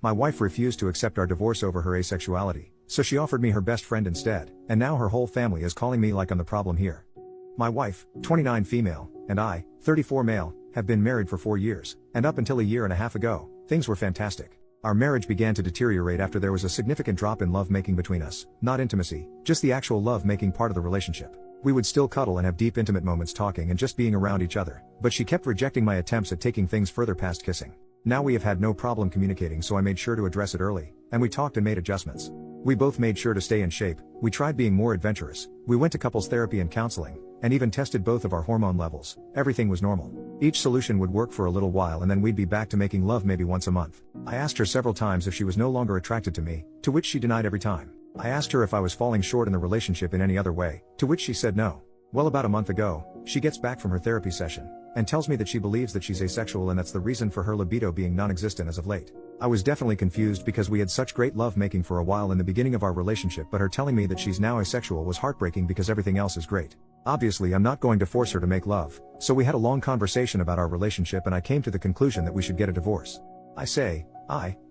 My wife refused to accept our divorce over her asexuality, so she offered me her best friend instead, and now her whole family is calling me like I'm the problem here. My wife, 29 female, and I, 34 male, have been married for 4 years, and up until a year and a half ago, things were fantastic. Our marriage began to deteriorate after there was a significant drop in love-making between us, not intimacy, just the actual love-making part of the relationship. We would still cuddle and have deep intimate moments talking and just being around each other, but she kept rejecting my attempts at taking things further past kissing. Now we have had no problem communicating, so I made sure to address it early, and we talked and made adjustments. We both made sure to stay in shape, we tried being more adventurous, we went to couples therapy and counseling, and even tested both of our hormone levels. Everything was normal. Each solution would work for a little while and then we'd be back to making love maybe once a month. I asked her several times if she was no longer attracted to me, to which she denied every time. I asked her if I was falling short in the relationship in any other way, to which she said no. Well, about a month ago, she gets back from her therapy session, and tells me that she believes that she's asexual and that's the reason for her libido being non-existent as of late. I was definitely confused because we had such great love making for a while in the beginning of our relationship, but her telling me that she's now asexual was heartbreaking because everything else is great. Obviously I'm not going to force her to make love, so we had a long conversation about our relationship and I came to the conclusion that we should get a divorce.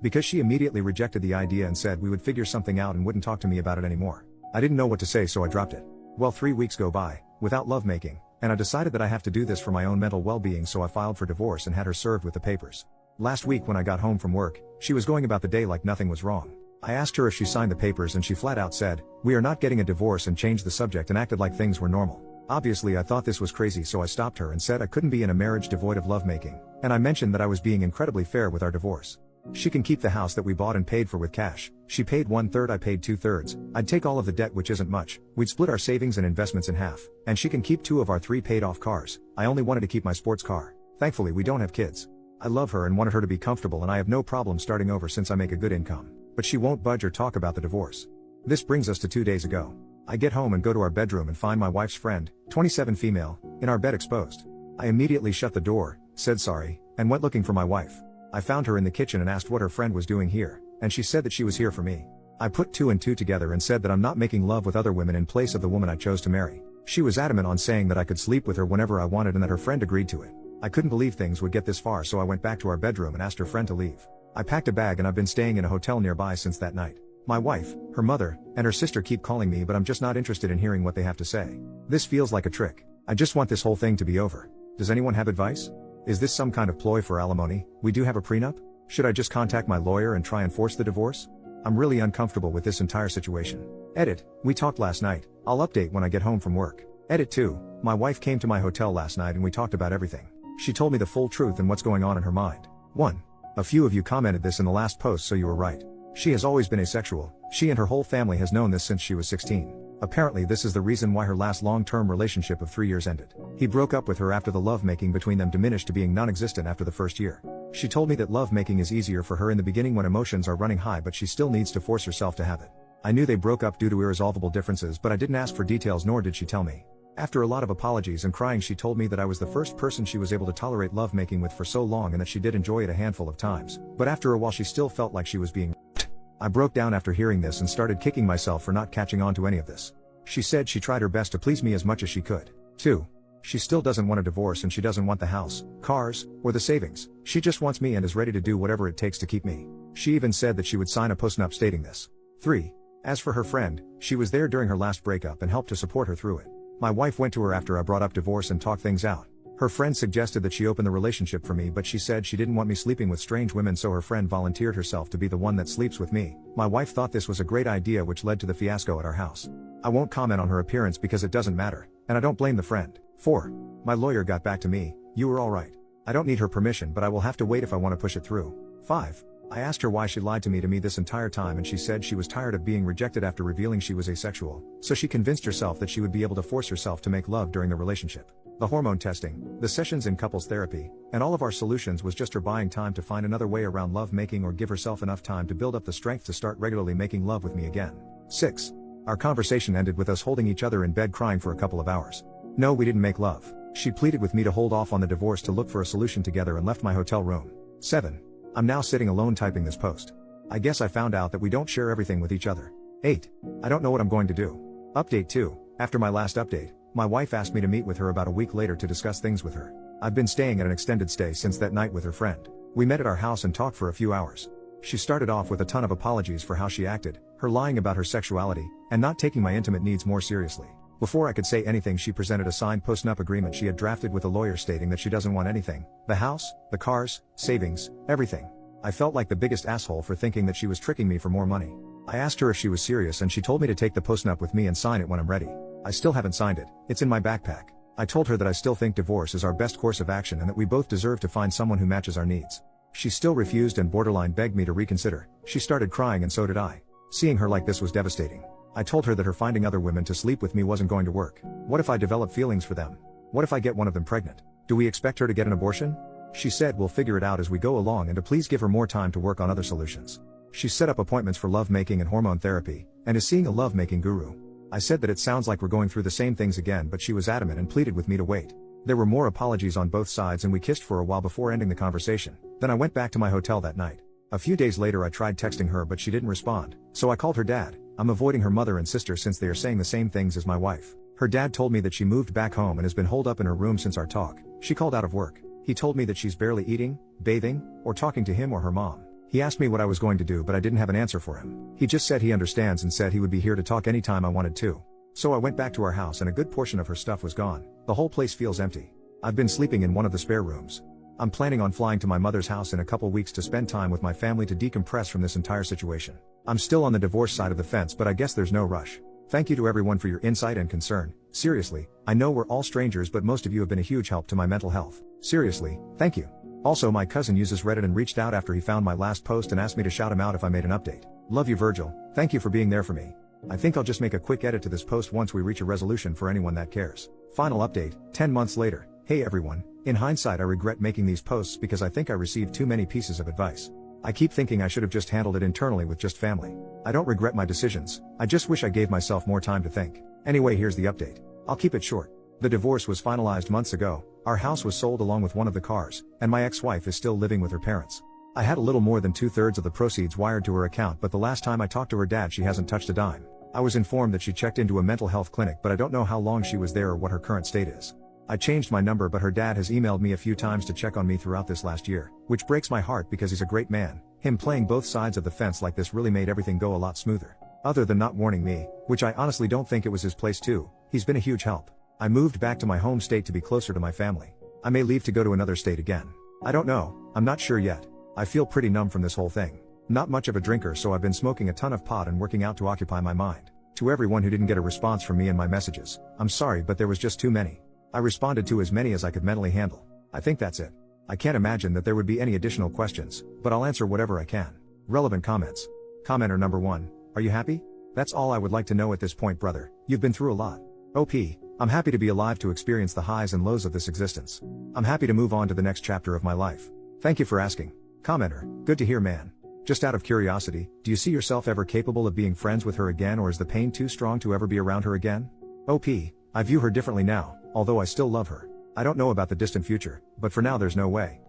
Because she immediately rejected the idea and said we would figure something out and wouldn't talk to me about it anymore. I didn't know what to say, so I dropped it. Well, 3 weeks go by, without lovemaking, and I decided that I have to do this for my own mental well-being, so I filed for divorce and had her served with the papers. Last week when I got home from work, she was going about the day like nothing was wrong. I asked her if she signed the papers and she flat out said, "We are not getting a divorce," and changed the subject and acted like things were normal. Obviously I thought this was crazy, so I stopped her and said I couldn't be in a marriage devoid of lovemaking, and I mentioned that I was being incredibly fair with our divorce. She can keep the house that we bought and paid for with cash. She paid 1/3, I paid 2/3. I'd take all of the debt, which isn't much. We'd split our savings and investments in half, and she can keep 2 of our 3 paid off cars. I only wanted to keep my sports car. Thankfully we don't have kids. I love her and wanted her to be comfortable, and I have no problem starting over since I make a good income. But she won't budge or talk about the divorce. This brings us to 2 days ago. I get home and go to our bedroom and find my wife's friend, 27 female, in our bed exposed. I immediately shut the door, said sorry, and went looking for my wife. I found her in the kitchen and asked what her friend was doing here, and she said that she was here for me. I put 2 and 2 together and said that I'm not making love with other women in place of the woman I chose to marry. She was adamant on saying that I could sleep with her whenever I wanted and that her friend agreed to it. I couldn't believe things would get this far, so I went back to our bedroom and asked her friend to leave. I packed a bag and I've been staying in a hotel nearby since that night. My wife, her mother, and her sister keep calling me, but I'm just not interested in hearing what they have to say. This feels like a trick. I just want this whole thing to be over. Does anyone have advice? Is this some kind of ploy for alimony? We do have a prenup? Should I just contact my lawyer and try and force the divorce? I'm really uncomfortable with this entire situation. Edit, we talked last night. I'll update when I get home from work. Edit 2, my wife came to my hotel last night and we talked about everything. She told me the full truth and what's going on in her mind. 1. A few of you commented this in the last post, so you were right. She has always been asexual. She and her whole family has known this since she was 16. Apparently this is the reason why her last long-term relationship of 3 years ended. He broke up with her after the lovemaking between them diminished to being non-existent after the first year. She told me that lovemaking is easier for her in the beginning when emotions are running high, but she still needs to force herself to have it. I knew they broke up due to irresolvable differences, but I didn't ask for details, nor did she tell me. After a lot of apologies and crying, she told me that I was the first person she was able to tolerate lovemaking with for so long and that she did enjoy it a handful of times, but after a while she still felt like she was being raped. I broke down after hearing this and started kicking myself for not catching on to any of this. She said she tried her best to please me as much as she could. 2. She still doesn't want a divorce and she doesn't want the house, cars, or the savings. She just wants me and is ready to do whatever it takes to keep me. She even said that she would sign a postnup stating this. 3. As for her friend, she was there during her last breakup and helped to support her through it. My wife went to her after I brought up divorce and talked things out. Her friend suggested that she open the relationship for me, but she said she didn't want me sleeping with strange women, so her friend volunteered herself to be the one that sleeps with me. My wife thought this was a great idea, which led to the fiasco at our house. I won't comment on her appearance because it doesn't matter, and I don't blame the friend. 4. My lawyer got back to me. You were alright. I don't need her permission, but I will have to wait if I want to push it through. 5. I asked her why she lied to me this entire time, and she said she was tired of being rejected after revealing she was asexual, so she convinced herself that she would be able to force herself to make love during the relationship. The hormone testing, the sessions in couples therapy, and all of our solutions was just her buying time to find another way around love making or give herself enough time to build up the strength to start regularly making love with me again. 6. Our conversation ended with us holding each other in bed crying for a couple of hours. No, we didn't make love. She pleaded with me to hold off on the divorce to look for a solution together and left my hotel room. 7. I'm now sitting alone typing this post. I guess I found out that we don't share everything with each other. 8. I don't know what I'm going to do. Update 2. After my last update, my wife asked me to meet with her about a week later to discuss things with her. I've been staying at an extended stay since that night with her friend. We met at our house and talked for a few hours. She started off with a ton of apologies for how she acted, her lying about her sexuality, and not taking my intimate needs more seriously. Before I could say anything, she presented a signed post-nup agreement she had drafted with a lawyer stating that she doesn't want anything: the house, the cars, savings, everything. I felt like the biggest asshole for thinking that she was tricking me for more money. I asked her if she was serious and she told me to take the post-nup with me and sign it when I'm ready. I still haven't signed it, it's in my backpack. I told her that I still think divorce is our best course of action and that we both deserve to find someone who matches our needs. She still refused and borderline begged me to reconsider. She started crying and so did I. Seeing her like this was devastating. I told her that her finding other women to sleep with me wasn't going to work. What if I develop feelings for them? What if I get one of them pregnant? Do we expect her to get an abortion? She said we'll figure it out as we go along and to please give her more time to work on other solutions. She's set up appointments for lovemaking and hormone therapy, and is seeing a lovemaking guru. I said that it sounds like we're going through the same things again, but she was adamant and pleaded with me to wait. There were more apologies on both sides and we kissed for a while before ending the conversation. Then I went back to my hotel that night. A few days later I tried texting her but she didn't respond, so I called her dad. I'm avoiding her mother and sister since they are saying the same things as my wife. Her dad told me that she moved back home and has been holed up in her room since our talk. She called out of work. He told me that she's barely eating, bathing, or talking to him or her mom. He asked me what I was going to do but I didn't have an answer for him. He just said he understands and said he would be here to talk anytime I wanted to. So I went back to our house and a good portion of her stuff was gone. The whole place feels empty. I've been sleeping in one of the spare rooms. I'm planning on flying to my mother's house in a couple weeks to spend time with my family to decompress from this entire situation. I'm still on the divorce side of the fence, but I guess there's no rush. Thank you to everyone for your insight and concern. Seriously, I know we're all strangers, but most of you have been a huge help to my mental health. Seriously, thank you. Also, my cousin uses Reddit and reached out after he found my last post and asked me to shout him out if I made an update. Love you, Virgil. Thank you for being there for me. I think I'll just make a quick edit to this post once we reach a resolution for anyone that cares. Final update, 10 months later. Hey everyone, in hindsight I regret making these posts because I think I received too many pieces of advice. I keep thinking I should have just handled it internally with just family. I don't regret my decisions, I just wish I gave myself more time to think. Anyway, here's the update. I'll keep it short. The divorce was finalized months ago, our house was sold along with one of the cars, and my ex-wife is still living with her parents. I had a little more than 2/3 of the proceeds wired to her account, but the last time I talked to her dad she hasn't touched a dime. I was informed that she checked into a mental health clinic, but I don't know how long she was there or what her current state is. I changed my number, but her dad has emailed me a few times to check on me throughout this last year, which breaks my heart because he's a great man. Him playing both sides of the fence like this really made everything go a lot smoother. Other than not warning me, which I honestly don't think it was his place too, he's been a huge help. I moved back to my home state to be closer to my family. I may leave to go to another state again. I don't know, I'm not sure yet. I feel pretty numb from this whole thing. Not much of a drinker, so I've been smoking a ton of pot and working out to occupy my mind. To everyone who didn't get a response from me in my messages, I'm sorry, but there was just too many. I responded to as many as I could mentally handle. I think that's it. I can't imagine that there would be any additional questions, but I'll answer whatever I can. Relevant comments. Commenter number 1. Are you happy? That's all I would like to know at this point, brother. You've been through a lot. OP. I'm happy to be alive to experience the highs and lows of this existence. I'm happy to move on to the next chapter of my life. Thank you for asking. Commenter. Good to hear, man. Just out of curiosity, do you see yourself ever capable of being friends with her again, or is the pain too strong to ever be around her again? OP. I view her differently now, although I still love her. I don't know about the distant future, but for now there's no way.